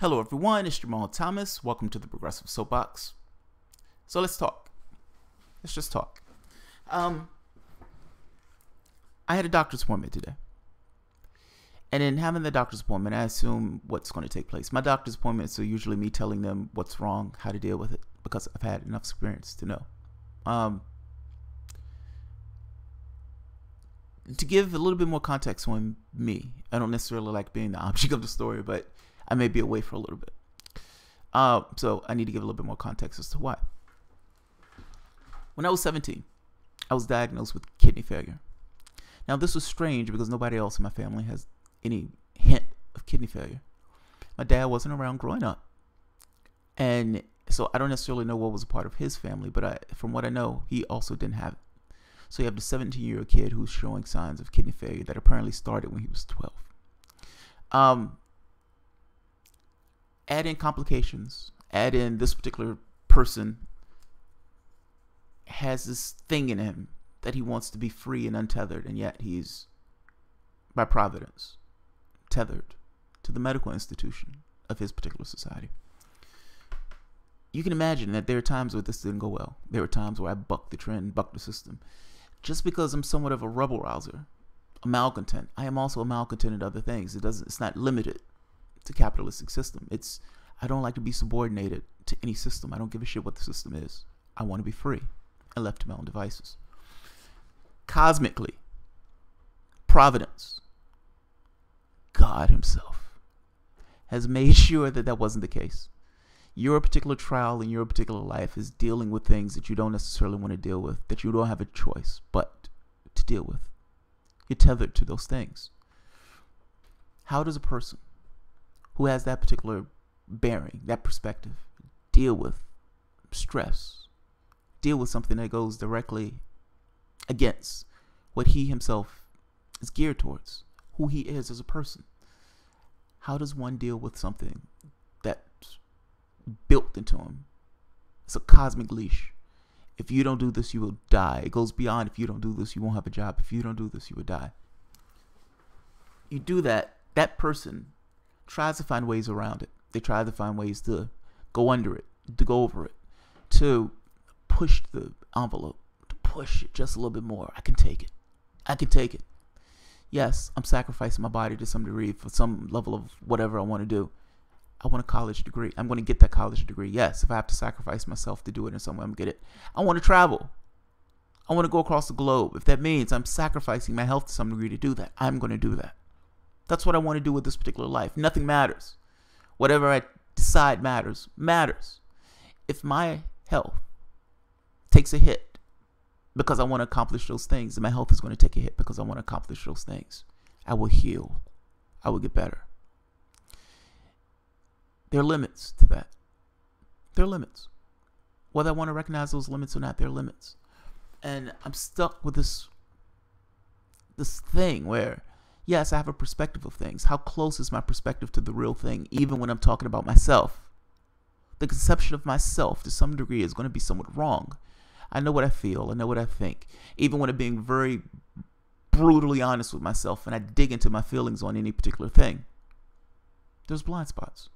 Hello everyone, it's Jamal Thomas. Welcome to the Progressive Soapbox. So let's talk. Let's just talk. I had a doctor's appointment today. And in having the doctor's appointment, I assume what's going to take place. My doctor's appointments are usually me telling them what's wrong, how to deal with it, because I've had enough experience to know. To give a little bit more context on me, I don't necessarily like being the object of the story, but I may be away for a little bit. So I need to give a little bit more context as to why. When I was 17, I was diagnosed with kidney failure. Now, this was strange because nobody else in my family has any hint of kidney failure. My dad wasn't around growing up. And so I don't necessarily know what was a part of his family, but from what I know, he also didn't have it. So you have the 17-year-old kid who's showing signs of kidney failure that apparently started when he was 12. Add in complications, add in this particular person has this thing in him that he wants to be free and untethered, and yet he's, by providence, tethered to the medical institution of his particular society. You can imagine that there are times where this didn't go well. There were times where I bucked the trend, bucked the system. Just because I'm somewhat of a rebel rouser, a malcontent, I am also a malcontent in other things. It's not limited to capitalistic system. I don't like to be subordinated to any system. I don't give a shit what the system is. I want to be free and left to my own devices. Cosmically, Providence, God himself, has made sure that that wasn't the case. Your particular trial in your particular life is dealing with things that you don't necessarily want to deal with, that you don't have a choice but to deal with. You're tethered to those things. How does a person who has that particular bearing, that perspective, deal with stress, deal with something that goes directly against what he himself is geared towards, who he is as a person? How does one deal with something that's built into him? It's a cosmic leash. If you don't do this, you will die. It goes beyond, if you don't do this, you won't have a job. If you don't do this, you will die. You do that, that person tries to find ways around it. They try to find ways to go under it, to go over it, to push the envelope, to push it just a little bit more. I can take it. I can take it. Yes, I'm sacrificing my body to some degree for some level of whatever I want to do. I want a college degree. I'm going to get that college degree. Yes, if I have to sacrifice myself to do it in some way, I'm going to get it. I want to travel. I want to go across the globe. If that means I'm sacrificing my health to some degree to do that, I'm going to do that. That's what I want to do with this particular life. Nothing matters. Whatever I decide matters. If my health takes a hit because I want to accomplish those things, and my health is going to take a hit because I want to accomplish those things, I will heal. I will get better. There are limits to that. There are limits. Whether I want to recognize those limits or not, there are limits. And I'm stuck with this thing where, yes, I have a perspective of things. How close is my perspective to the real thing, even when I'm talking about myself? The conception of myself, to some degree, is going to be somewhat wrong. I know what I feel. I know what I think. Even when I'm being very brutally honest with myself and I dig into my feelings on any particular thing, there's blind spots.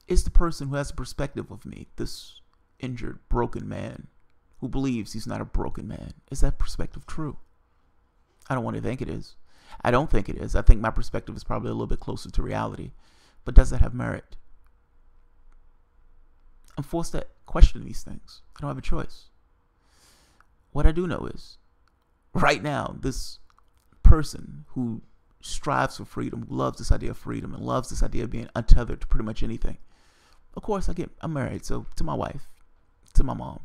It's the person who has a perspective of me, this injured, broken man, who believes he's not a broken man. Is that perspective true? I don't want to think it is. I don't think it is. I think my perspective is probably a little bit closer to reality. But does that have merit? I'm forced to question these things. I don't have a choice. What I do know is, right now, this person who strives for freedom, who loves this idea of freedom and loves this idea of being untethered to pretty much anything. Of course, I'm married, so to my wife, to my mom.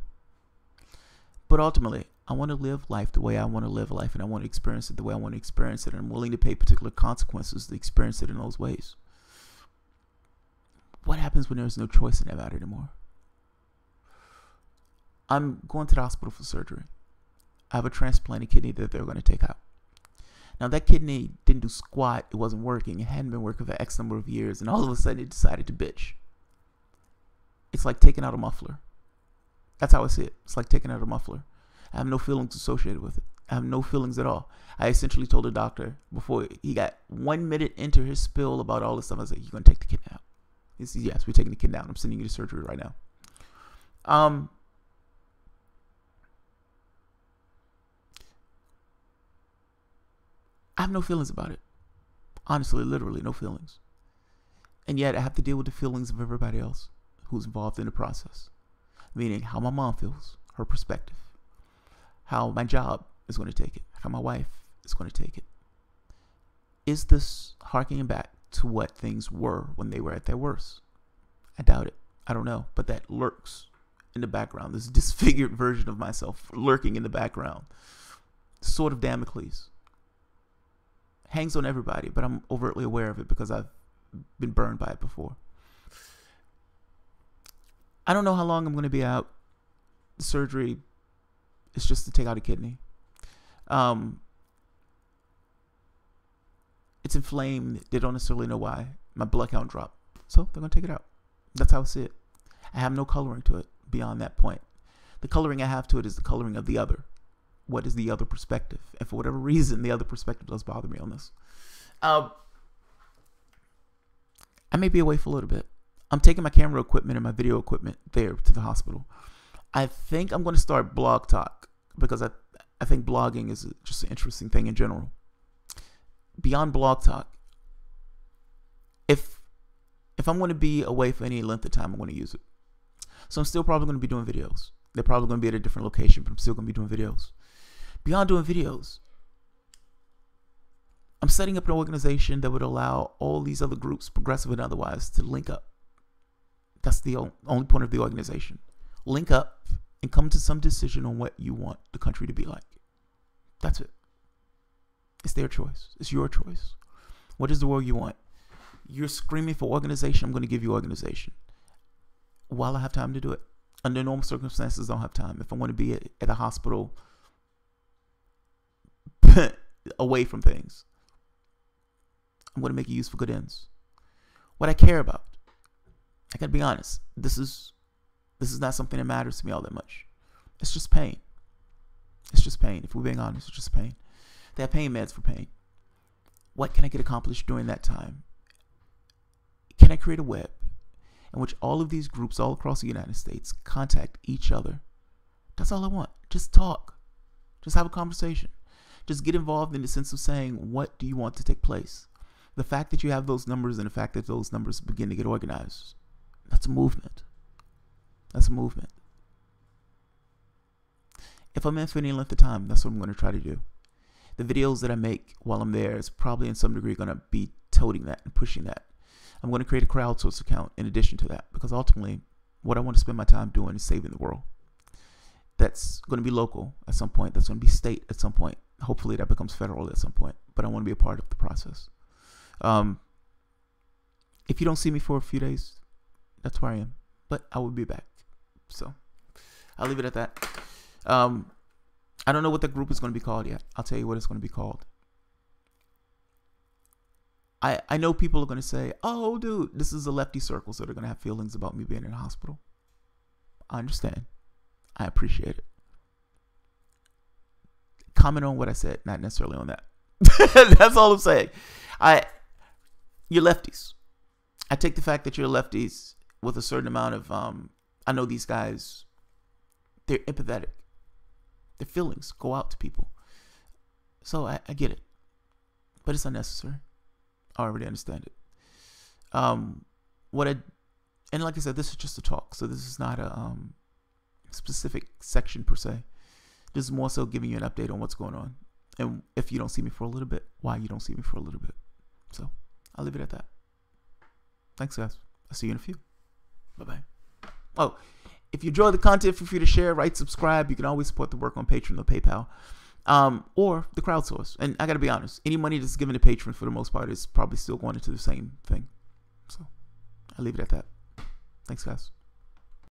But ultimately, I want to live life the way I want to live life, and I want to experience it the way I want to experience it, and I'm willing to pay particular consequences to experience it in those ways. What happens when there's no choice in that matter anymore? I'm going to the hospital for surgery. I have a transplanted kidney that they're going to take out. Now, that kidney didn't do squat. It wasn't working. It hadn't been working for X number of years, and all of a sudden it decided to bitch. It's like taking out a muffler. That's how I see it. It's like taking out a muffler. I have no feelings associated with it. I have no feelings at all. I essentially told the doctor before he got 1 minute into his spill about all this stuff, I was like, "You're gonna take the kid out?" He said, "Yes, we're taking the kid down. I'm sending you to surgery right now." I have no feelings about it. Honestly, literally no feelings. And yet I have to deal with the feelings of everybody else who's involved in the process. Meaning how my mom feels, her perspective, how my job is going to take it, how my wife is going to take it. Is this harkening back to what things were when they were at their worst? I doubt it. I don't know. But that lurks in the background. This disfigured version of myself lurking in the background. Sword of Damocles. Hangs on everybody, but I'm overtly aware of it because I've been burned by it before. I don't know how long I'm going to be out. The surgery is just to take out a kidney. It's inflamed. They don't necessarily know why. My blood count dropped. So they're going to take it out. That's how I see it. I have no coloring to it beyond that point. The coloring I have to it is the coloring of the other. What is the other perspective? And for whatever reason, the other perspective does bother me on this. I may be away for a little bit. I'm taking my camera equipment and my video equipment there to the hospital. I think I'm going to start Blog Talk because I think blogging is just an interesting thing in general. Beyond Blog Talk, if I'm going to be away for any length of time, I'm going to use it. So I'm still probably going to be doing videos. They're probably going to be at a different location, but I'm still going to be doing videos. Beyond doing videos, I'm setting up an organization that would allow all these other groups, progressive and otherwise, to link up. That's the only point of the organization. Link up and come to some decision on what you want the country to be like. That's it. It's their choice. It's your choice. What is the world you want? You're screaming for organization. I'm going to give you organization while I have time to do it. Under normal circumstances, I don't have time. If I want to be at a hospital away from things, I'm going to make it use for good ends. What I care about, I gotta be honest, this is not something that matters to me all that much. It's just pain. It's just pain. If we're being honest, it's just pain. They have pain meds for pain. What can I get accomplished during that time? Can I create a web in which all of these groups all across the United States contact each other? That's all I want. Just talk. Just have a conversation. Just get involved in the sense of saying, what do you want to take place? The fact that you have those numbers and the fact that those numbers begin to get organized, that's a movement. That's a movement. If I'm in for any length of time, that's what I'm going to try to do. The videos that I make while I'm there is probably in some degree going to be toting that and pushing that. I'm going to create a crowdsource account in addition to that, because ultimately what I want to spend my time doing is saving the world. That's going to be local at some point. That's going to be state at some point. Hopefully that becomes federal at some point, but I want to be a part of the process. If you don't see me for a few days, that's where I am, but I will be back. So I'll leave it at that. I don't know what the group is going to be called yet. I'll tell you what it's going to be called. I know people are going to say, oh, dude, this is a lefty circle, so they're going to have feelings about me being in a hospital. I understand. I appreciate it. Comment on what I said, not necessarily on that. That's all I'm saying. You're lefties. I take the fact that you're lefties with a certain amount of, I know these guys, they're empathetic. Their feelings go out to people. So I get it. But it's unnecessary. I already understand it. And like I said, this is just a talk. So this is not a specific section per se. This is more so giving you an update on what's going on. And if you don't see me for a little bit, why you don't see me for a little bit. So I'll leave it at that. Thanks, guys. I'll see you in a few. Bye-bye. Oh, if you enjoy the content, feel free to share, write, subscribe. You can always support the work on Patreon or PayPal, or the crowdsource. And I got to be honest, any money that's given to Patreon for the most part is probably still going into the same thing. So I'll leave it at that. Thanks, guys.